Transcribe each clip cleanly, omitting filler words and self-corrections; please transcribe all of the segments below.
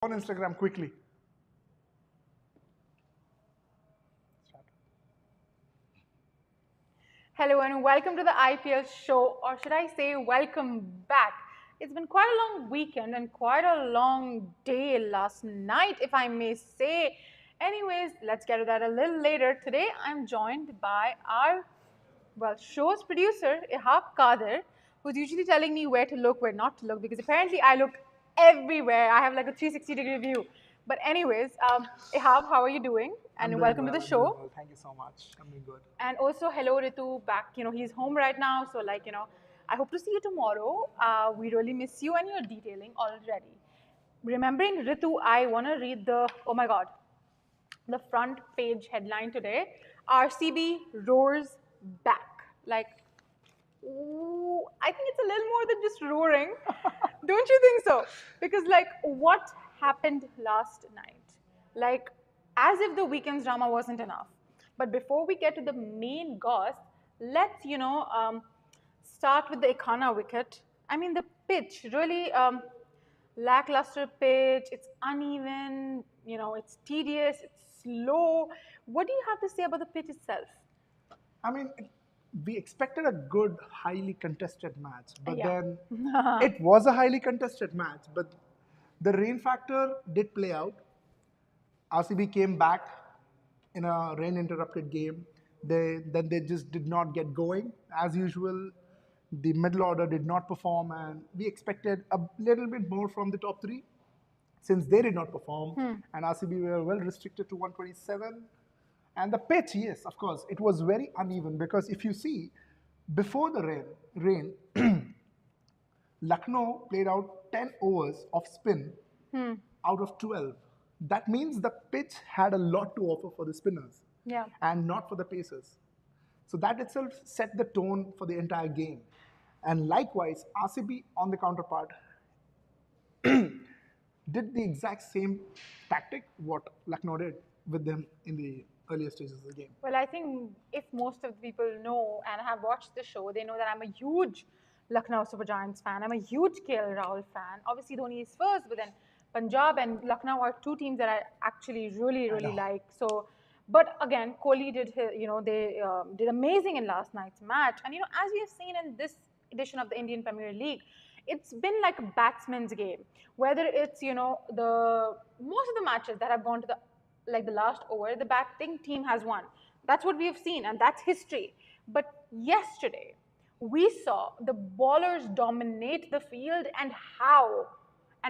On Instagram quickly. Hello and welcome to the IPL show, or should I say, welcome back. It's been quite a long weekend and quite a long day last night, if I may say. Anyways, let's get to that a little later. Today, I'm joined by our show's producer, Ihab Kader, who's usually telling me where to look, where not to look, because apparently I look everywhere. I have like a 360-degree view. But anyways, Ihab, how are you doing? I'm And doing welcome to well. the I'm doing show. well. Thank you so much. I'm doing good. And also, hello Ritu, back. He's home right now, so I hope to see you tomorrow. We really miss you, and you're detailing already. Remembering Ritu, I want to read oh my god, the front page headline today: RCB roars back. Like, ooh, I think it's a little more than just roaring. Don't you think so? Because what happened last night? Like, as if the weekend's drama wasn't enough. But before we get to the main goss, let's start with the Ikana wicket. I mean, the pitch really lackluster pitch. It's uneven. It's tedious. It's slow. What do you have to say about the pitch itself? I mean, we expected a good, highly contested match, but Yeah. then it was a highly contested match. But the rain factor did play out. RCB came back in a rain-interrupted game. They just did not get going as usual. The middle order did not perform, and we expected a little bit more from the top three. Since they did not perform, and RCB were well restricted to 127. And the pitch, yes, of course, it was very uneven because if you see, before the rain, Lucknow played out 10 overs of spin out of 12. That means the pitch had a lot to offer for the spinners Yeah. and not for the pacers. So that itself set the tone for the entire game. And likewise, RCB on the counterpart did the exact same tactic what Lucknow did with them in the earlier stages of the game. Well, I think if most of the people know and have watched the show, they know that I'm a huge Lucknow Super Giants fan. I'm a huge KL Rahul fan. Obviously, Dhoni is first, but then Punjab and Lucknow are two teams that I actually really like. So, but again, Kohli did they did amazing in last night's match, and as we have seen in this edition of the Indian Premier League, it's been like a batsman's game. Whether it's the most of the matches that have gone to the last over, the batting team has won. That's what we have seen, and that's history. But yesterday, we saw the bowlers dominate the field, and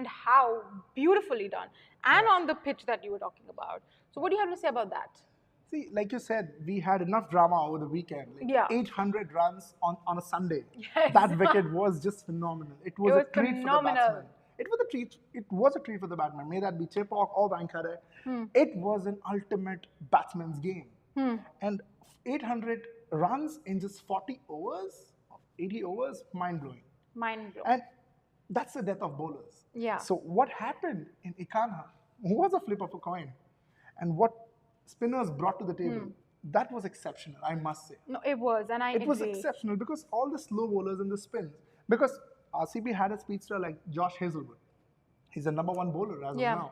how beautifully done, and on the pitch that you were talking about. So, what do you have to say about that? See, like you said, we had enough drama over the weekend. Like Yeah. 800 runs on a Sunday. Yes. That wicket was just phenomenal. It was a treat for the phenomenal. batsman. It was a treat. It was a treat for the batsman. May that be Chepauk or Vankare. It was an ultimate batsman's game. And 800 runs in just 40 overs, 80 overs, mind blowing. Mind blowing. And that's the death of bowlers. Yeah. So what happened in Ikana was a flip of a coin. And what spinners brought to the table, that was exceptional, I must say. No, it was, and I It was agree. exceptional because all the slow bowlers and the spins, because RCB had a speedster like Josh Hazelwood. He's the number one bowler as Yeah. of now.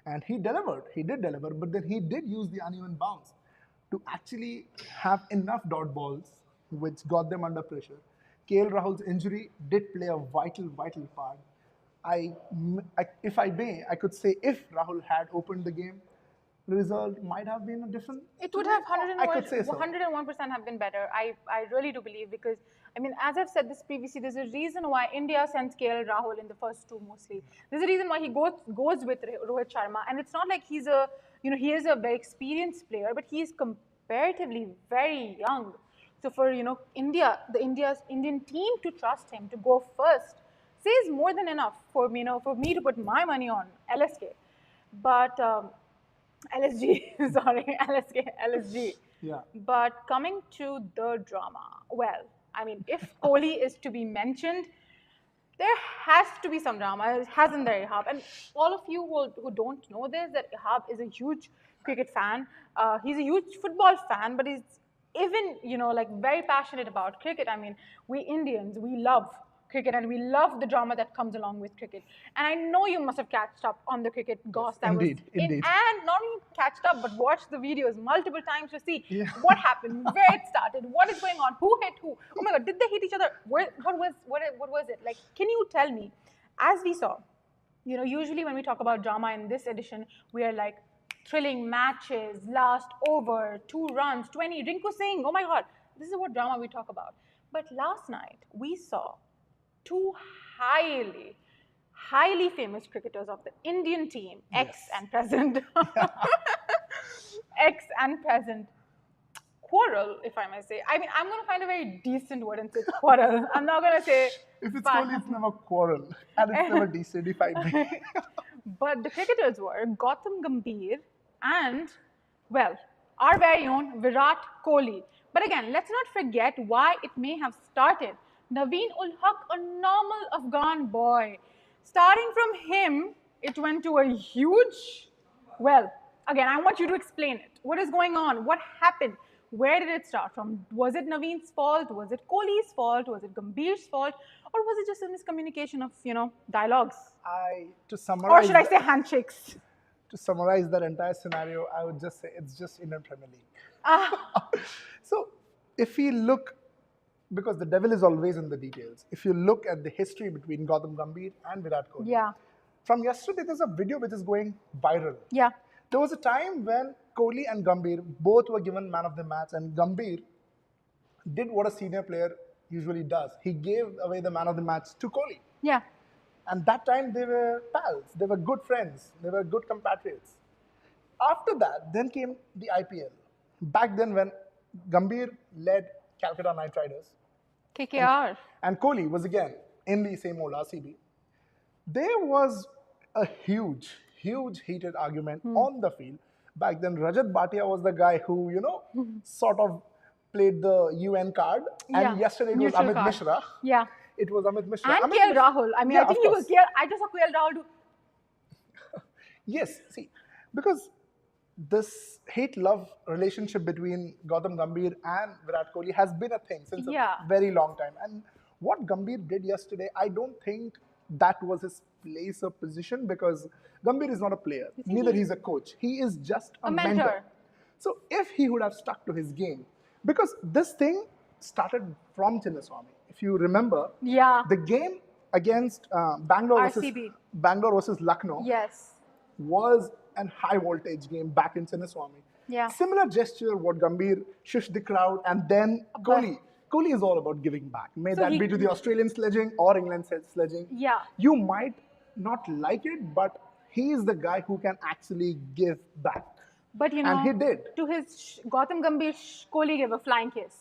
And he delivered. He did deliver, but then he did use the uneven bounce to actually have enough dot balls, which got them under pressure. KL Rahul's injury did play a vital part. If I may, I could say if Rahul had opened the game, the result might have been a different. It would have I could say so. 101% have been better. I really do believe, because I mean, as I've said this previously, there's a reason why India sends KL Rahul in the first two mostly. There's a reason why he goes with Rohit Sharma, and it's not like he's he is a very experienced player, but he's comparatively very young. So for India, the Indian team to trust him to go first says more than enough for for me to put my money on LSK. But LSG, sorry, LSK, LSG. Yeah. But coming to the drama, well, I mean, if Kohli is to be mentioned, there has to be some drama, hasn't there, Ihab? And all of you who don't know this, that Ihab is a huge cricket fan. He's a huge football fan, but he's even, like very passionate about cricket. I mean, we Indians, we love cricket, and we love the drama that comes along with cricket. And I know you must have catched up on the cricket goss that indeed, was in, indeed. and not only catched up, but watched the videos multiple times to see Yeah. what happened, where it started, what is going on, who hit who. Oh my God, did they hit each other? What was it? Like, can you tell me? As we saw, usually when we talk about drama in this edition, we are like thrilling matches, last over, 2 runs, 20, Rinku Singh. Oh my God, this is what drama we talk about. But last night we saw 2 highly, highly famous cricketers of the Indian team, ex Yes. and present, ex and present, quarrel, if I may say. I mean, I'm going to find a very decent word and say quarrel. I'm not going to say. If it's fight. Kohli, it's never quarrel, and it's never decent if I may. But the cricketers were Gautam Gambhir and, well, our very own Virat Kohli. But again, let's not forget why it may have started. Naveen ul Haq, a normal Afghan boy. Starting from him, it went to a huge, well, again, I want you to explain it. What is going on? What happened? Where did it start from? Was it Naveen's fault? Was it Kohli's fault? Was it Gambhir's fault? Or was it just a miscommunication of, dialogues? To summarize, Or should I say handshakes? to summarize that entire scenario, I would just say it's just Indian Premier League. Ah, So, if we look, because the devil is always in the details, if you look at the history between Gautam Gambhir and Virat Kohli, yeah, from yesterday there's a video which is going viral. yeah. There was a time when Kohli and Gambhir both were given man of the match, and Gambhir did what a senior player usually does. He gave away the man of the match to Kohli. Yeah. And that time they were pals, they were good friends, they were good compatriots. After that, then came the IPL. Back then, when Gambhir led Kolkata Knight Riders, KKR. and Kohli was again in the same old RCB, there was a huge, huge heated argument on the field. Back then, Rajat Bhatia was the guy who, sort of played the UN card. And Yeah, yesterday it was neutral Amit card. Mishra. Yeah. It was Amit Mishra. And Amit KL Mishra- Rahul. I mean, Yeah, I think of he was course. KL. I just saw KL Rahul do. Yes, see, because this hate-love relationship between Gautam Gambhir and Virat Kohli has been a thing since Yeah. a very long time. And what Gambhir did yesterday, I don't think that was his place or position, because Gambhir is not a player, neither he's a coach. He is just a mentor. So if he would have stuck to his game, because this thing started from Chinnaswamy. If you remember, Yeah. the game against RCB. Bangalore versus Lucknow Yes. was an high voltage game back in Chinnaswamy. Yeah. Similar gesture, what Gambhir shushed the crowd, and then Kohli. Kohli is all about giving back. May So that he- be to the Australian sledging or England sledging. Yeah. You might not like it, but he is the guy who can actually give back. But And he did. to his Gautam Gambhir, Kohli gave a flying kiss.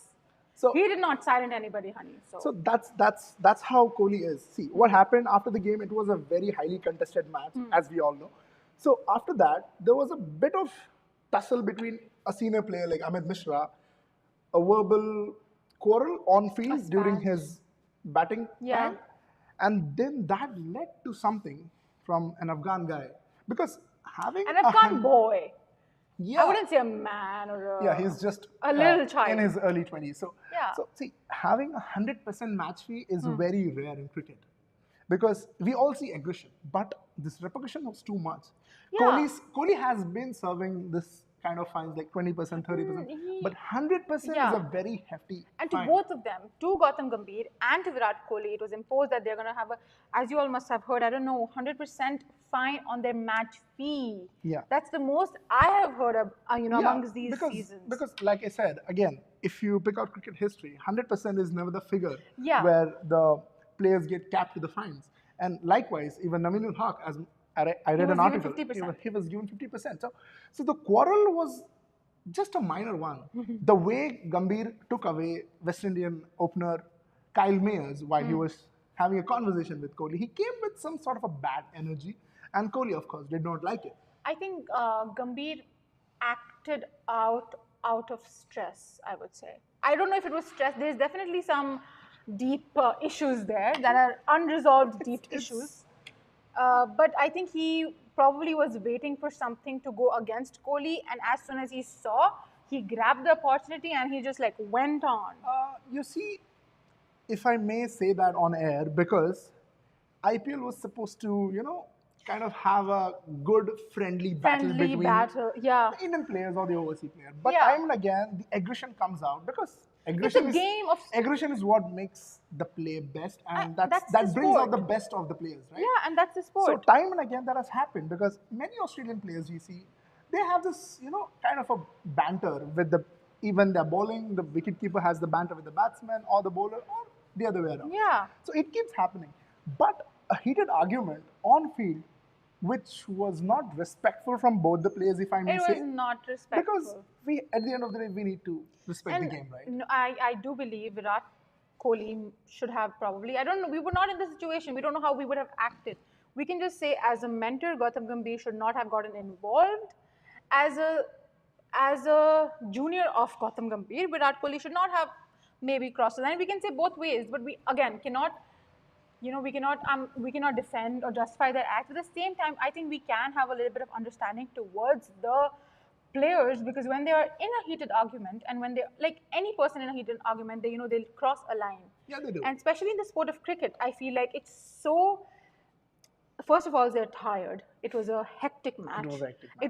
So He did not silent anybody, honey. So that's how Kohli is. See, what happened after the game, it was a very highly contested match, as we all know. So after that, there was a bit of tussle between a senior player like Amit Mishra, a verbal quarrel on field during spat. his batting Yeah. time. And then that led to something from an Afghan guy. Because having An Afghan hun- boy. yeah, I wouldn't say a man or a. yeah, he's just a little child. in his early 20s. So, Yeah. so see, having 100% match fee is very rare in cricket, because we all see aggression, but this repercussion was too much. Yeah. Kohli has been serving this kind of fines like 20%, 30%, but 100% Yeah. is a very hefty And to fine. both of them, to Gautam Gambhir and to Virat Kohli, it was imposed that they're going to have a, as you all must have heard, I don't know, 100% fine on their match fee. Yeah. That's the most I have heard of, Yeah, amongst these because, seasons. Because, like I said, again, if you pick out cricket history, 100% is never the figure Yeah. where the players get capped with the fines. And likewise, even Naveen ul Haq, as I read was an given article, 50%. he was given 50%. So the quarrel was just a minor one. The way Gambhir took away West Indian opener Kyle Mayers while he was having a conversation with Kohli, he came with some sort of a bad energy, and Kohli, of course, did not like it. I think Gambhir acted out of stress, I would say. I don't know if it was stress. There's definitely some deep issues there that are unresolved deep issues. But I think he probably was waiting for something to go against Kohli, and as soon as he saw, he grabbed the opportunity and he just like went on. You see, if I may say that on air, because IPL was supposed to, kind of have a good friendly battle Friendly between battle, yeah. the Indian players or the overseas player. But Yeah. time and again, the aggression comes out because It's a game of aggression is what makes the play best, and that's the that brings out the sport. best of the players, right? Yeah, and that's the So sport. time and again that has happened because many Australian players we see, they have this, kind of a banter with the even their bowling, the wicketkeeper has the banter with the batsman or the bowler or the other way around. Yeah. So it keeps happening. But a heated argument on field, which was not respectful from both the players, if I may It say, was not because respectful. we at the end of the day we need to respect the And game, right? I do believe Virat Kohli should have probably, I don't know, we were not in the situation. We don't know how we would have acted. We can just say as a mentor, Gautam Gambhir should not have gotten involved. As a junior of Gautam Gambhir, Virat Kohli should not have maybe crossed the line. We can say both ways, but we again cannot, we cannot defend or justify their act. At the same time, I think we can have a little bit of understanding towards the players, because when they are in a heated argument, and when they, like any person in a heated argument, they'll cross a line. Yeah, they do. And especially in the sport of cricket, I feel like it's so, first of all, they're tired. It was a hectic match. It was a hectic match.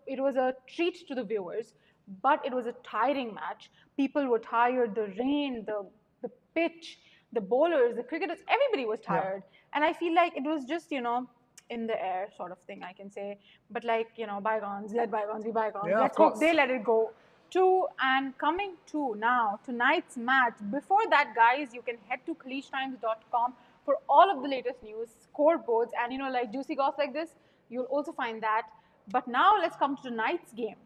It was a treat to the viewers, but it was a tiring match. People were tired. The rain, the pitch, the bowlers, the cricketers, everybody was tired. And I feel like it was just in the air sort of thing, I can say. But like bygones, let bygones be bygones. Yeah, Let's of hope course. they let it go. And coming to now tonight's match. Before that, guys, you can head to cleachtimes.com for all of the latest news, scoreboards, and like juicy goss like this. You'll also find that. But now let's come to tonight's game.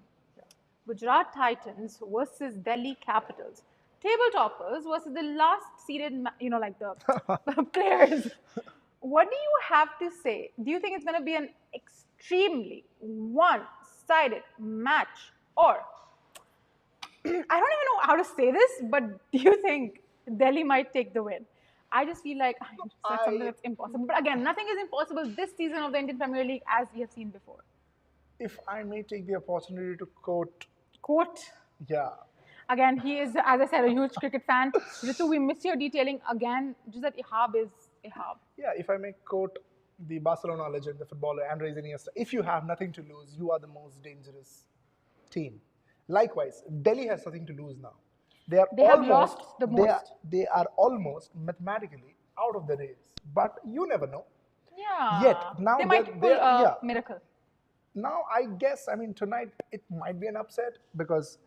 Gujarat Titans versus Delhi Capitals. Table toppers versus the last seeded, like the players. What do you have to say? Do you think it's going to be an extremely one-sided match, or I don't even know how to say this, but do you think Delhi might take the win? I just feel like I said something that's impossible. But again, nothing is impossible this season of the Indian Premier League, as we have seen before. If I may take the opportunity to quote, yeah, Again, he is, as I said, a huge cricket fan. Ritu, we miss your detailing again. Just that Ihab is Ihab. yeah, if I may quote the Barcelona legend, the footballer Andres Iniesta, if you have nothing to lose, you are the most dangerous team. Likewise, Delhi has nothing to lose now. They have lost the most. They are almost mathematically out of the race, but you never know. Yeah. Yet now they might pull a miracle. Now I guess tonight it might be an upset because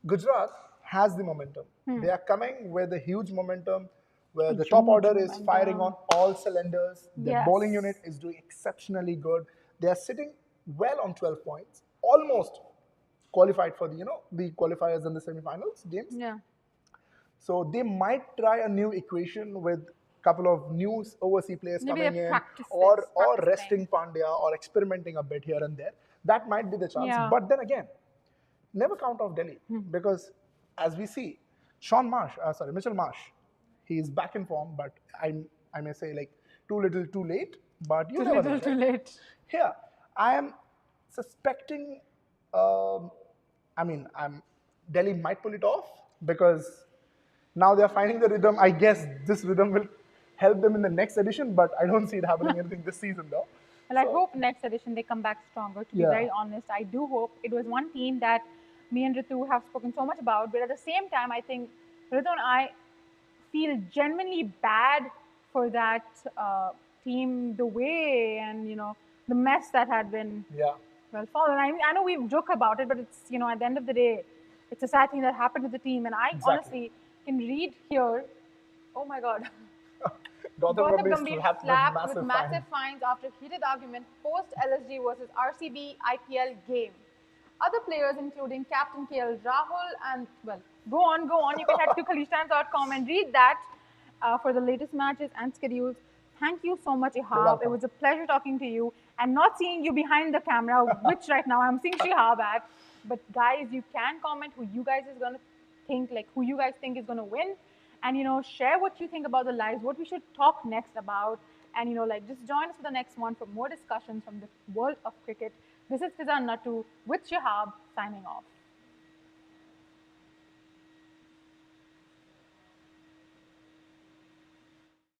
Gujarat has the momentum. They are coming with a huge momentum where the top order is firing on all cylinders. The bowling unit is doing exceptionally good. They are sitting well on 12 points, almost qualified for the qualifiers and the semi-finals games. Yeah. So they might try a new equation with a couple of new overseas players Maybe coming in, or resting Pandya or experimenting a bit here and there. That might be the chance. Yeah. But then again, never count off Delhi because as we see, Mitchell Marsh, he is back in form, but I may say like too little, too late. But you never know. Too late. Here, I am suspecting. Delhi might pull it off because now they are finding the rhythm. I guess this rhythm will help them in the next edition, but I don't see it happening anything this season though. Well, I hope next edition they come back stronger. To be very honest, I do hope. It was one team that me and Ritu have spoken so much about, but at the same time, I think Ritu and I feel genuinely bad for that team, the way and the mess that had been fallen. I know we joke about it, but it's at the end of the day, it's a sad thing that happened to the team. And I honestly can read here. Oh my God. Gautam Gambhir slapped with massive fines after heated argument post LSG versus RCB IPL game. Other players, including Captain KL Rahul, and well, go on. You can head to khalishtimes.com and read that for the latest matches and schedules. Thank you so much, Ihab. It was a pleasure talking to you and not seeing you behind the camera, which right now I'm seeing Shihab at. But guys, you can comment who you guys is going to think, like who you guys think is going to win. And, share what you think about the lives, what we should talk next about. And, just join us for the next one for more discussions from the world of cricket. This is Fizan Nattu with Shihab signing off.